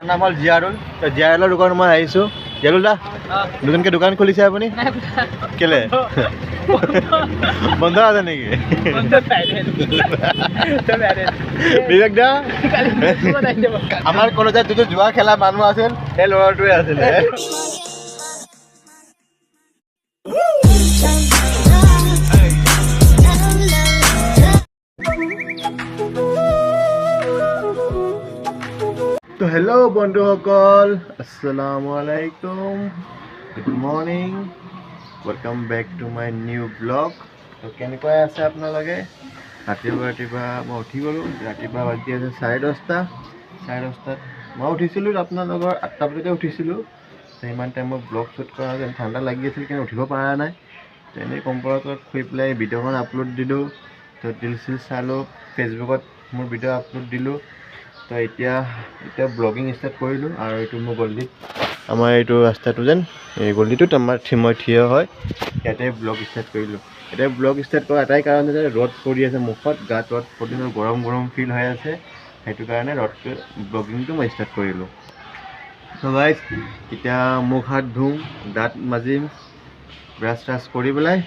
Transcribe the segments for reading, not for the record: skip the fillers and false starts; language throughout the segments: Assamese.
নাম হ'ল জিয়াৰুল। জিয়াৰুলৰ দোকানত মই আহিছোঁ। জিয়াৰুল দা নতুনকৈ দোকান খুলিছে আপুনি? কেলে বন্ধ আছে নেকি? বিবেক দা আমাৰ কলেজত যিটো জুৱা খেলা মানুহ আছিল সেই ল'ৰাটোৱে আছিলে। তো হেল্ল' বন্ধুসকল, আসসালামু আলাইকুম, good morning, welcome back to my new blog. তো কেনেকুৱা আছে আপোনালোকে? ৰাতিপুৱা মই উঠি গ'লোঁ। ৰাতিপুৱা বাজি আছে 10:30। মই উঠিছিলোঁ আপোনালোকৰ 8টা বজাতে উঠিছিলোঁ। তো ইমান টাইম মই ব্লগ শ্বুট কৰা যেন ঠাণ্ডা লাগি আছিল কিন্তু উঠিব পৰা নাই। তো এনেই কম্পিউটাৰত শুই পেলাই ভিডিঅ'খন আপলোড দিলোঁ। তো ৰিল চিল চালোঁ, ফেচবুকত মোৰ ভিডিঅ' আপলোড দিলোঁ। তো এতিয়া ব্লগিং ষ্টাৰ্ট কৰিলোঁ। আৰু এইটো মোৰ গল্লিত, আমাৰ এইটো ৰাস্তাটো যেন এই গল্লিটোত মই থিয় হয় ইয়াতে ব্লগ ষ্টাৰ্ট কৰিলোঁ। এতিয়া ব্লগ ষ্টাৰ্ট কৰা এটাই কাৰণ যে ৰ'দ পৰি আছে মুখত, গাত ৰ'দ পৰি গৰম ফিল হৈ আছে, সেইটো কাৰণে ব্লগিংটো মই ষ্টাৰ্ট কৰিলোঁ। চ' গাইজ এতিয়া মুখ হাত ধুম, দাঁত মাজিম, ব্ৰাছ ট্ৰাছ কৰি পেলাই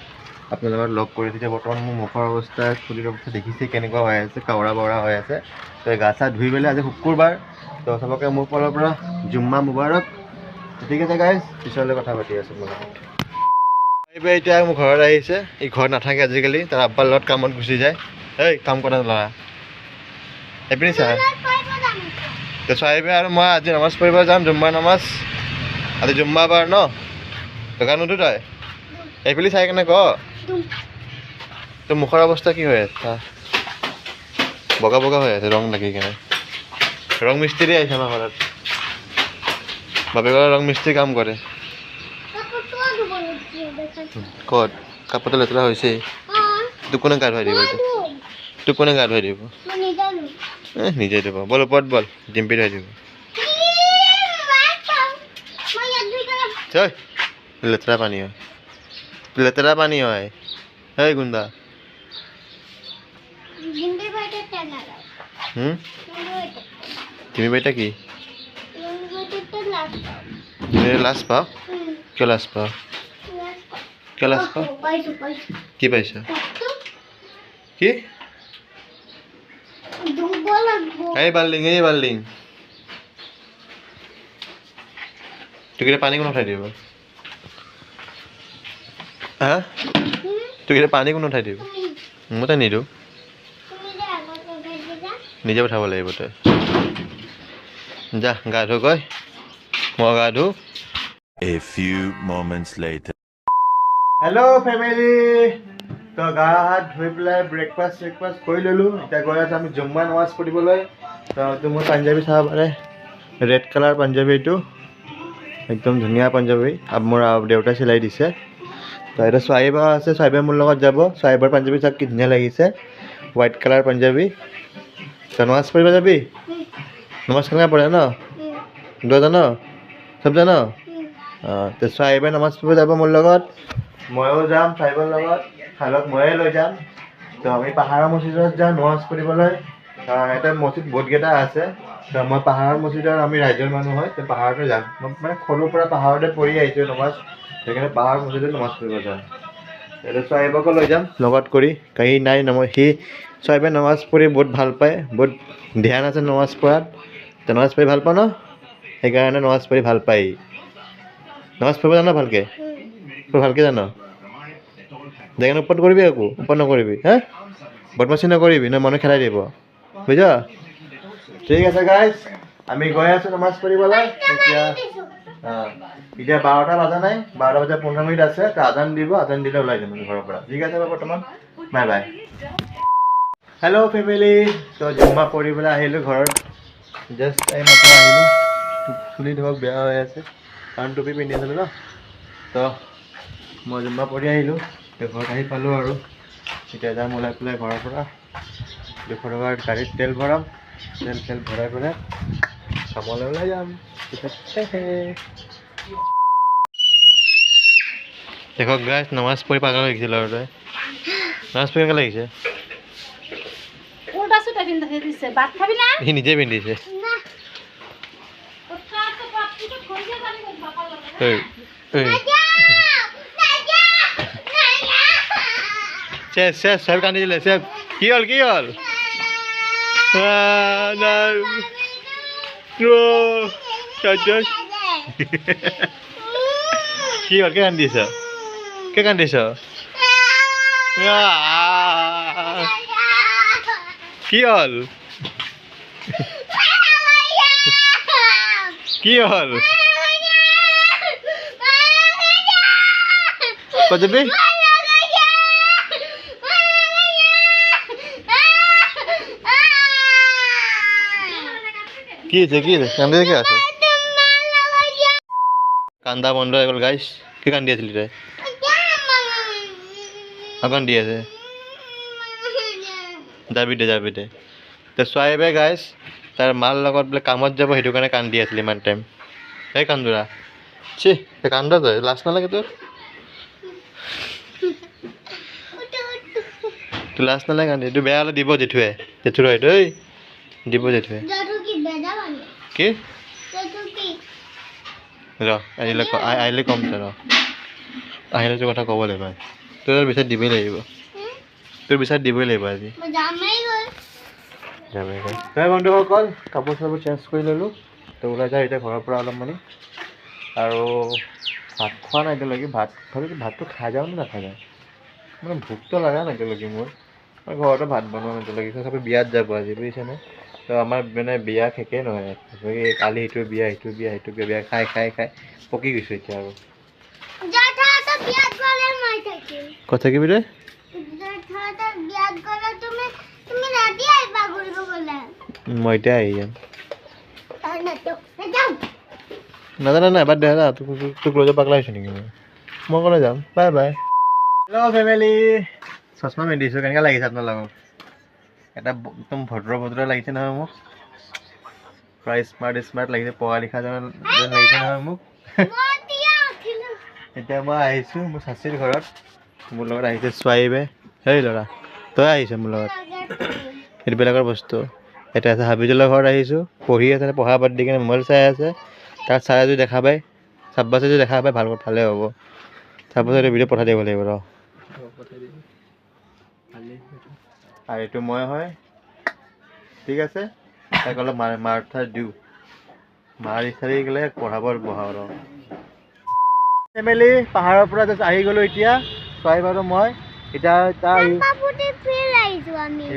আপোনালোকৰ লগ কৰি তেতিয়া বৰ্তমান মোৰ মুখৰ অৱস্থা, চুলিৰ অৱস্থা দেখিছে কেনেকুৱা হৈ আছে, কাৱৰা বৰা হৈ আছে। তো গা চা ধুই পেলাই আজি শুকুৰবাৰ, তো চবকে মোৰ ফালৰ পৰা জুম্মা মুবাৰক। ঠিক আছে গাইজ, পিছলৈ কথা পাতি আছোঁ মোৰ লগত। এইবাৰ এতিয়া মোৰ ঘৰত আহিছে, ই ঘৰত নাথাকে আজিকালি, তাৰ আব্বাৰ লগত কামত গুচি যায়। এই কাম কৰা ল'ৰা এইপিনি চা। তো চাহিবে আৰু মই আজি নামাজ পঢ়িব যাম, জুম্মাৰ নামাজ। আজি জুম্মাবাৰ ন, দোকান নুঠো তই এইফালে চাই কেনে ক তোৰ মুখৰ অৱস্থা কি হৈ আছে? বগা বগা হৈ আছে ৰং লাগি কেনে। ৰং মিস্ত্ৰী আহিছে আমাৰ ঘৰত, বাপেকৰ ৰং মিস্ত্ৰী কাম কৰে। ক'ত কাপোৰটো লেতেৰা হৈছে? তোক কোনে গা ধুৱাই দিব? তোক কোনে গা ধুৱাই দিব? নিজে দিব। বল ওপৰত বল, ডিম্পি ধুৱাই দিব। লেতেৰা পানী হয়। এই গুণ্ডা তুমি বেটা কি লাজ পাও? কিয় লাজ পাও? কি পাইছা? কি এই বাল্ডিং তোক এতিয়া পানী কোনে উঠাই দিব? হা তোক এতিয়া পানী কোনে উঠাই দিব? মই তই নিদিওঁ, নিজে উঠাব লাগিব। তই যা গা ধু, কয় মই গা ধু। A few moments later. Hello' family, তো গা হাত ধুই পেলাই ব্ৰেকফাষ্ট কৰি ল'লোঁ। এতিয়া গৈ আছোঁ আমি জুম্মা নামাজ পঢ়িবলৈ। তো এইটো মোৰ পাঞ্জাবী চাব পাৰে, ৰেড কালাৰ পাঞ্জাবী, এইটো একদম ধুনীয়া পাঞ্জাবী, মোৰ দেউতাই চিলাই দিছে। তো এতিয়া চাহিবা আছে, চাহিবাই মোৰ লগত যাব। চাহিবাৰ পাঞ্জাবী চাওক কি ধুনীয়া লাগিছে, হোৱাইট কালাৰ পাঞ্জাবী। তো নামাজ পঢ়িব যাবি? নামাজ কেনেকৈ পঢ়ে ন? দোৱা জান? চব জান? তো চাহিবাই নামাজ পঢ়িব যাব মোৰ লগত, ময়ো যাম চাহিবাৰ লগত। চাহিবাক ময়ে লৈ যাম। তো আমি পাহাৰৰ মছজিদত যাম নামাজ পঢ়িবলৈ। এটা মছজিদ বহুতকেইটা আছে, তো মই পাহাৰৰ মছজিদত, আমি ৰাইজৰ মানুহ হয়, তো পাহাৰতে যাম। মই মানে সৰুৰ পৰা পাহাৰতে পঢ়ি আহিছোঁ নামাজ, সেইকাৰণে পাহাৰৰ মছজিদত নামাজ পঢ়িব যাম। এতিয়া চাহিবাকো লৈ যাম লগত কৰি, কাহি নাই সি চাহিবাই নামাজ পঢ়ি বহুত ভাল পায়, বহুত ধ্যান আছে নামাজ পঢ়াত। তো নামাজ পঢ়ি ভাল পাওঁ ন, সেইকাৰণে নামাজ পঢ়ি ভাল পায়। নামাজ পঢ়িব জান ভালকৈ? ভালকৈ জান? জেগান ওপৰত কৰিবি, একো ওপৰত নকৰিবি, হা বদমাচি নকৰিবি, নহয় মানুহ খেলাই দিব, বুজিছ? ঠিক আছে গাইজ, আমি গৈ আছোঁ নামাজ পঢ়িবলৈ। এতিয়া 12টা বজা নাই, 12টা বজাৰ 15 মিনিট আছে। তো আজান দিব, আজান দিলে ওলাই যাম ঘৰৰ পৰা। ঠিক আছে বৰ্তমান বাই বাই। হেল্ল' ফেমিলি, তো জুম্মা পঢ়ি পেলাই আহিলোঁ ঘৰত, জাষ্ট এইমাত্ৰ আহিলোঁ। চুলি ধৰক বেয়া হৈ আছে কাৰণ টুপি পিন্ধি আছিলোঁ ন। তো মই জুম্মা পঢ়ি আহিলোঁ, ঘৰত আহি পালোঁ আৰু এতিয়া যাম ওলাই পেলাই ঘৰৰ পৰা 200 টকাৰ গাড়ীত তেল ভৰাম, তেল ভৰাই পেলাই কামলৈ ওলাই যাম। দেখক গাইজ, নামাজ পঢ়ি পাগল লাগিছিল আৰু তই নামাজ পঢ়ি কেনেকৈ লাগিছে? সি নিজে পিন্ধিছে। এই এই চেছ চেছ কান্দি দিলে চেছ কি হ'ল কি হ'ল কে কান্দিছ কি হ'ল ক'ত যাবি কি হৈছে কান্দি কি আছে কান্দা বন্ধ হৈ গ'ল গাইছ কি কান্দি আছিলি তই কান্দি আছে যাবি দে তো চোৱাইবে গাইছ তাৰ মাৰ লগত বোলে কামত যাব সেইটো কাৰণে কান্দি আছিলি ইমান টাইম এই কান্দোৰা চি কান্দ তই লাজ নালাগে তোৰ লাজ নালাগে কান্দি এইটো বেয়া হ'লে দিব জেঠুৱে দেই দিব জেঠুৱে কি ৰ আহিলে ক'ম তই ৰ আহিলে তোৰ কথা ক'ব লাগিব তোৰ বিচাৰ দিবই লাগিব আজি বন্ধুসকল কাপোৰ চাপোৰ চেঞ্জ কৰি ল'লোঁ তো ওলাই যায় এতিয়া ঘৰৰ পৰা অলপ মানে আৰু ভাত খোৱা নাই এতিয়ালৈকে ভাতটো খাই যাওঁ নে নাখাই যাওঁ মানে ভোকটো লগা নাই এতিয়ালৈকে মোৰ ঘৰতে ভাত বনোৱা নাই এতিয়ালৈকে চবে বিয়াত যাব আজি বুজিছেনে তো আমাৰ মানে বিয়া শেষেই নহয় কালি ইটো বিয়া খাই পকি গৈছোঁ এতিয়া আৰু ক'ত থাকিবি তই মই এতিয়া আহি যাম নাজানা নাই বাদ দে না তোক লৈ যাব পাগলা হৈছোঁ নেকি মই ক'লৈ যাম বাই হেল্ল' ফেমিলি চশমা পিন্ধিছোঁ কেনেকৈ লাগিছে আপোনালোকক এটা একদম ভদ্ৰ লাগিছে নহয় মোক প্ৰায় স্মাৰ্ট লাগিছে পঢ়া লিখা যেন লাগিছে নহয় মোক এতিয়া মই আহিছোঁ মোৰ চাচীৰ ঘৰত মোৰ লগত আহিছে চোৱাইবে হেই ল'ৰা তই আহিছ মোৰ লগত সেইটো বেলেগৰ বস্তু এতিয়া আছে হাবিজলৰ ঘৰত আহিছোঁ পঢ়ি আছে পঢ়া বাদ দি কিনে মোবাইল চাই আছে তাক চাই যদি দেখা পায় চাব্বাছে যদি দেখা পায় ভালে হ'ব চাব্বাছে ভিডিঅ' পঠাই দিব লাগিব ৰ আৰু এইটো মই হয় ঠিক আছে তাক অলপ মাৰ দিওঁ মাৰি চাৰি গ'লে পঢ়াব বহাওঁ ৰ ফেমিলি পাহাৰৰ পৰা জাষ্ট আহি গ'লোঁ এতিয়া চোৱাই বাৰু মই এতিয়া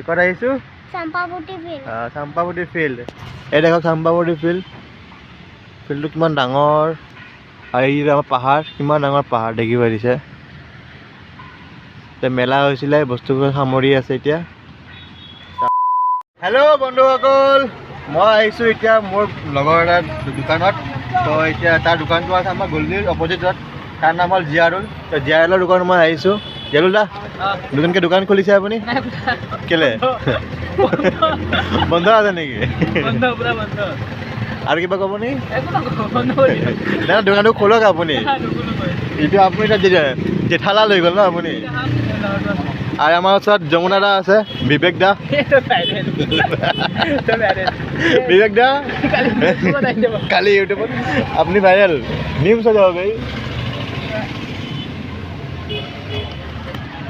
ক'ত আহিছোঁ চাম্পাৱতী ফিল্ড এই দেখক চাম্পাৱতী ফিল্ডটো কিমান ডাঙৰ আৰু এই আমাৰ পাহাৰ কিমান ডাঙৰ পাহাৰ দেখিব পাৰিছে এতিয়া মেলা হৈছিলে বস্তুবোৰ সামৰি আছে এতিয়া হেল্ল' বন্ধুসকল মই আহিছোঁ এতিয়া মোৰ লগৰ এটা দোকানত তো এতিয়া তাৰ দোকানটো আছে আমাৰ গল্লিৰ অপজিটত তাৰ নাম হ'ল জিয়াৰুল তো জিয়াৰুলৰ দোকানত মই আহিছোঁ জিয়াৰুল দা নতুনকৈ দোকান খুলিছে আপুনি কেলে বন্ধ আছে নেকি আৰু কিবা ক'ব নি নাই দোকানটো খোলক আপুনি এইটো আপুনি এতিয়া জেঠালা লৈ গ'ল ন আপুনি আৰু আমাৰ ওচৰত যমুনা দা আছে বিবেক দা কালি ইউটিউবত আপুনি ভাইৰেল নিউজ হৈ যাব ভাই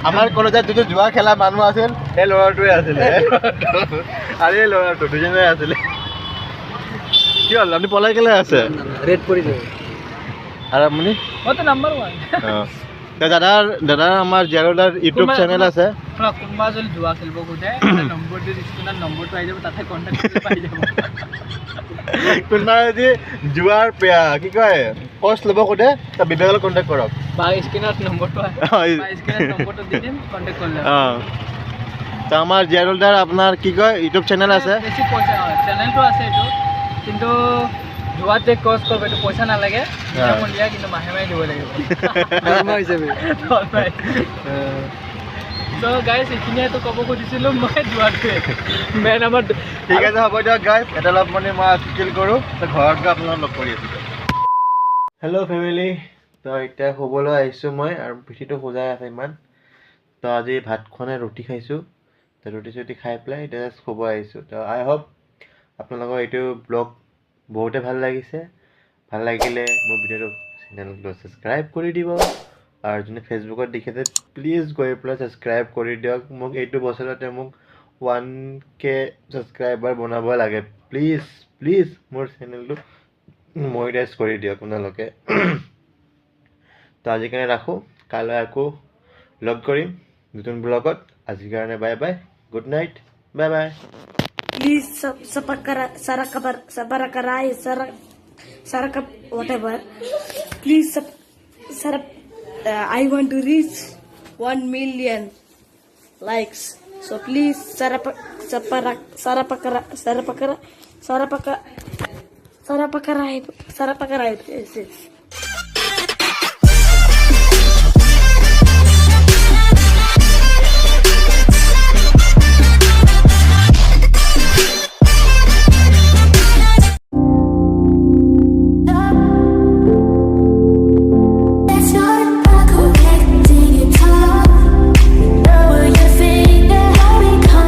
আমাৰ কলেজত যিটো জুৱা খেলা মানুহ আছিল সেই ল'ৰাটোৱে আছিলে আৰু এই ল'ৰাটো দুজনে আছিলে কি হ'ল আপুনি পলাই কেলে আছে ৰেড পৰিছে আৰু আপুনি দাদাৰ আমাৰ জিয়াৰুলদাৰ ইউটিউব চেনেল আছে কোনোবা যদি জুৱা খেলিব খোজে নম্বৰটো স্ক্ৰীনত নম্বৰটো আহি যাব তাতে কণ্টেক্ট পাই যাব কোনোবা যদি জুৱাৰ কি কয় কষ্ট ল'ব খোজে ত বিবেকলৈ কণ্টেক্ট কৰক বা স্ক্ৰীনত নম্বৰটো দি দিম কণ্টেক্ট কৰিলে তো আমাৰ জিয়াৰুলদাৰ আপোনাৰ কি কয় ইউটিউব চেনেল আছে বেছি পইচা চেনেলটো আছে এইটো কিন্তু জুৱাত যে কষ্ট কৰিব এইটো পইচা নালাগে দিয়া কিন্তু মাহে দিব লাগিব তো গাইজ এইখিনিয়েতো ক'ব খুজিছিলোঁ মই জুৱাটোৱে মেইন আমাৰ ঠিক আছে হ'ব দিয়ক গাইজ এটা অলপ মানে মই চিকেল কৰোঁ ঘৰত গৈ আপোনালোকক লগ কৰি আছোঁ হেল্ল' ফেমিলি তো এতিয়া শুবলৈ আহিছোঁ মই আৰু পিঠিটো খোজাই আছে ইমান তো আজি ভাত খোৱা নাই ৰুটি খাইছোঁ তো ৰুটি খাই পেলাই এতিয়া জাষ্ট শুব আহিছোঁ তো আই হোপ আপোনালোকৰ এইটো ব্লগ বহুতে ভাল লাগিছে ভাল লাগিলে মোৰ ভিডিঅ'টো চেনেলটো ছাবস্ক্ৰাইব কৰি দিব আৰু যোনে ফেচবুকত দেখিছে প্লিজ গৈ পেলাই ছাবস্ক্ৰাইব কৰি দিয়ক মোক এইটো বছৰতে মোক 1K ছাবস্ক্ৰাইবাৰ বনাব লাগে প্লিজ প্লিজ মোৰ চেনেলটো মনিটাইজ কৰি দিয়ক আপোনালোকে তো আজিৰ কাৰণে ৰাখোঁ কাইলৈ আকৌ লগ কৰিম নতুন ব্লগত আজিৰ কাৰণে bye bye good night bye bye Please whatever. Please I want to reach 1 million likes. So please sarapakarai. Yes.